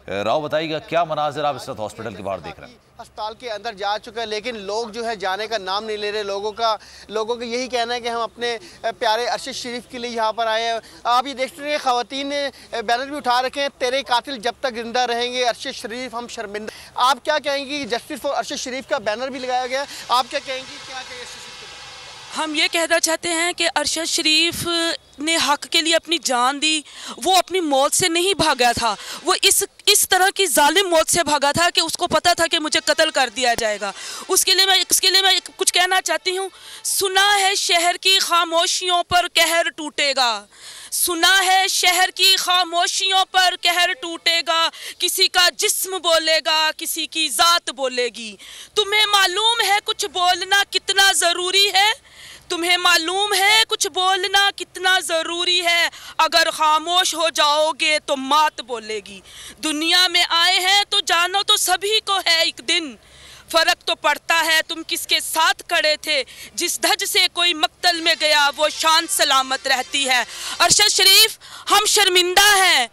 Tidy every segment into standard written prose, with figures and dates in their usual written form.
राव बताइएगा क्या मनाजिर आप इस वक्त हॉस्पिटल के बाहर देख रहे हैं? अस्पताल के अंदर जा चुका है, लेकिन लोग जो है जाने का नाम नहीं ले रहे। लोगों का यही कहना है कि हम अपने प्यारे अरशद शरीफ के लिए यहाँ पर आए हैं। आप ये देखते हैं ख़वातीन ने बैनर भी उठा रखे हैं, तेरे कातिल जब तक जिंदा रहेंगे, अरशद शरीफ हम शर्मिंदा। आप क्या कहेंगी? जस्टिस फॉर अरशद शरीफ का बैनर भी लगाया गया, आप क्या कहेंगी? क्या कहेंगे? हम ये कहना चाहते हैं कि अरशद शरीफ ने हक के लिए अपनी जान दी। वो अपनी मौत से नहीं भागा था, वो इस तरह की जालिम मौत से भागा था कि उसको पता था कि मुझे कत्ल कर दिया जाएगा। उसके लिए मैं कुछ कहना चाहती हूँ। सुना है शहर की खामोशियों पर कहर टूटेगा, सुना है शहर की खामोशियों पर कहर टूटेगा, किसी का जिस्म बोलेगा, किसी की ज़ात बोलेगी। तुम्हें मालूम है कुछ बोलना कितना ज़रूरी है, तुम्हें मालूम है कुछ बोलना कितना ज़रूरी है, अगर खामोश हो जाओगे तो मात बोलेगी। दुनिया में आए हैं तो जानो तो सभी को है एक दिन, फ़र्क तो पड़ता है तुम किसके साथ खड़े थे। जिस धज से कोई मक्तल में गया वो शान सलामत रहती है। अरशद शरीफ हम शर्मिंदा हैं,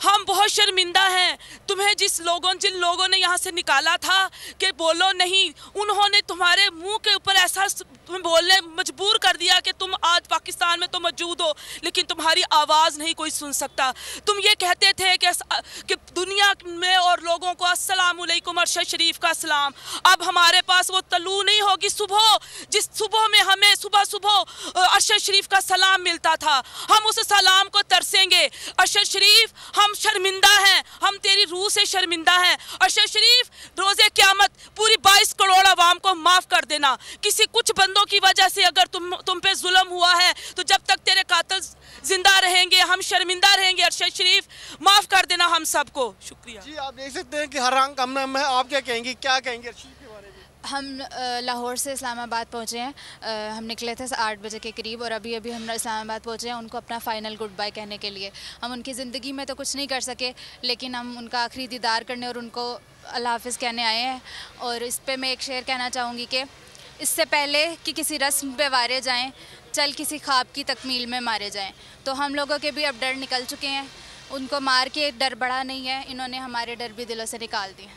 हम बहुत शर्मिंदा हैं। तुम्हें जिन लोगों ने यहाँ से निकाला था कि बोलो नहीं, उन्होंने तुम्हारे मुंह के ऊपर ऐसा तुम्हें बोलने मजबूर कर दिया कि तुम आज पाकिस्तान में तो मौजूद हो, लेकिन तुम्हारी आवाज़ नहीं कोई सुन सकता। तुम ये कहते थे कि दुनिया में और लोगों को अस्सलाम वालेकुम अरशद शरीफ का सलाम। अब हमारे पास वो तलू नहीं होगी सुबह, जिस सुबह में हमें सुबह अरशद शरीफ का सलाम मिलता था, हम उस सलाम को तरसेंगे। अरशद शरीफ हम शर्मिंदा हैं, हम तेरी रूह से शर्मिंदा हैं। अरशद शरीफ रोज़े क़यामत पूरी 22 करोड़ आवाम को माफ़ कर देना। किसी कुछ बंदों की वजह से अगर तुम पे जुल्म हुआ है तो जब तक तेरे कातिल जिंदा रहेंगे हम शर्मिंदा रहेंगे। अरशद शरीफ माफ़ कर देना हम सबको। शुक्रिया जी। आप देख सकते हैं कि हर रंग हम आप क्या कहेंगी, क्या कहेंगे अरशद के बारे में? हम लाहौर से इस्लामाबाद पहुँचे हैं। हम निकले थे 8 बजे के करीब और अभी हम इस्लामाबाद पहुँचे हैं उनको अपना फ़ाइनल गुड बाय कहने के लिए। हम उनकी ज़िंदगी में तो कुछ नहीं कर सके, लेकिन हम उनका आखिरी दीदार करने और उनको अल्लाह हाफ़िज़ कहने आए हैं। और इस पे मैं एक शेर कहना चाहूँगी कि इससे पहले कि किसी रस्म पे वारे जाएं, चल किसी ख्वाब की तकमील में मारे जाएं। तो हम लोगों के भी अब डर निकल चुके हैं, उनको मार के डर बढ़ा नहीं है, इन्होंने हमारे डर भी दिलों से निकाल दिए।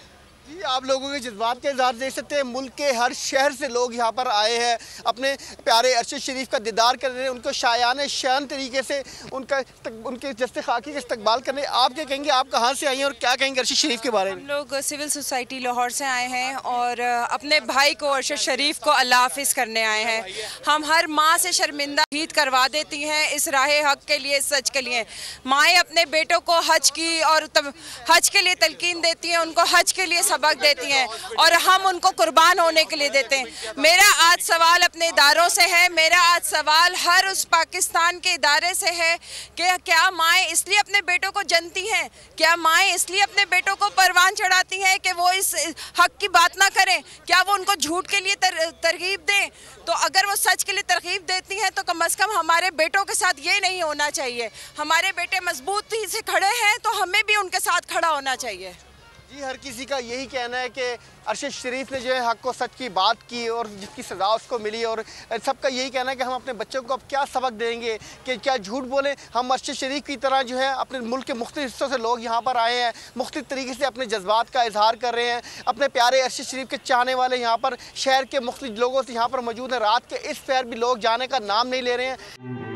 जी। आप लोगों के जज्बात के इज़हार देख सकते हैं। मुल्क के हर शहर से लोग यहाँ पर आए हैं, अपने प्यारे अरशद शरीफ का दीदार कर रहे हैं, उनको शायान शान तरीके से उनके जस्ते खाकी का इस्तकबाल कर रहे हैं। आप क्या कहेंगे? आप कहाँ से आई हैं और क्या कहेंगे अरशद शरीफ के बारे में? हम लोग सिविल सोसाइटी लाहौर से आए हैं और अपने भाई को अरशद शरीफ को अल्लाह हाफिज़ करने आए हैं। हम हर माँ से शर्मिंदा शहीद करवा देती हैं इस राह हक के लिए, सच के लिए। माएँ अपने बेटों को हज की और हज के लिए तलकीन देती हैं, उनको हज के लिए सबक देती हैं और हम उनको कुर्बान होने के लिए देते हैं। मेरा आज सवाल अपने इदारों से है, मेरा आज सवाल हर उस पाकिस्तान के इदारे से है कि क्या माएँ इसलिए अपने बेटों को जनती हैं, क्या माएँ इसलिए अपने बेटों को परवान चढ़ाती हैं कि वो इस हक की बात ना करें? क्या वो उनको झूठ के लिए तरगीब दें? तो अगर वो सच के लिए तरगीब देती हैं तो कम से कम हमारे बेटों के साथ ये नहीं होना चाहिए। हमारे बेटे मजबूती से खड़े हैं तो हमें भी उनके साथ खड़ा होना चाहिए। जी। हर किसी का यही कहना है कि अरशद शरीफ ने जो है हक को सच की बात की और जिसकी सज़ा उसको मिली, और सबका यही कहना है कि हम अपने बच्चों को अब क्या सबक देंगे कि क्या झूठ बोलें। हम अरशद शरीफ की तरह जो है अपने मुल्क के मुख्तलिफ हिस्सों से लोग यहाँ पर आए हैं, मुख्तलिफ तरीके से अपने जज्बात का इजहार कर रहे हैं। अपने प्यारे अरशद शरीफ के चाहने वाले यहाँ पर शहर के मुख्तलिफ लोगों से यहाँ पर मौजूद हैं। रात के इस शहर भी लोग जाने का नाम नहीं ले रहे हैं।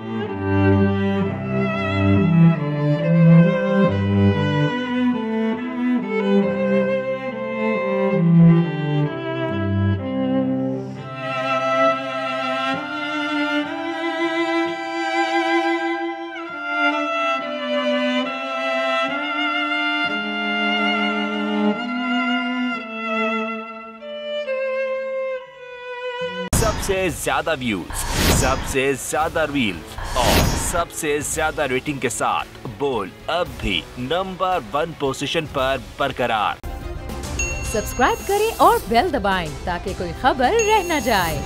सबसे ज्यादा व्यूज, सबसे ज्यादा रील्स और सबसे ज्यादा रेटिंग के साथ बोल अब भी नंबर 1 पोजीशन पर बरकरार। सब्सक्राइब करें और बेल दबाएं ताकि कोई खबर रह न जाए।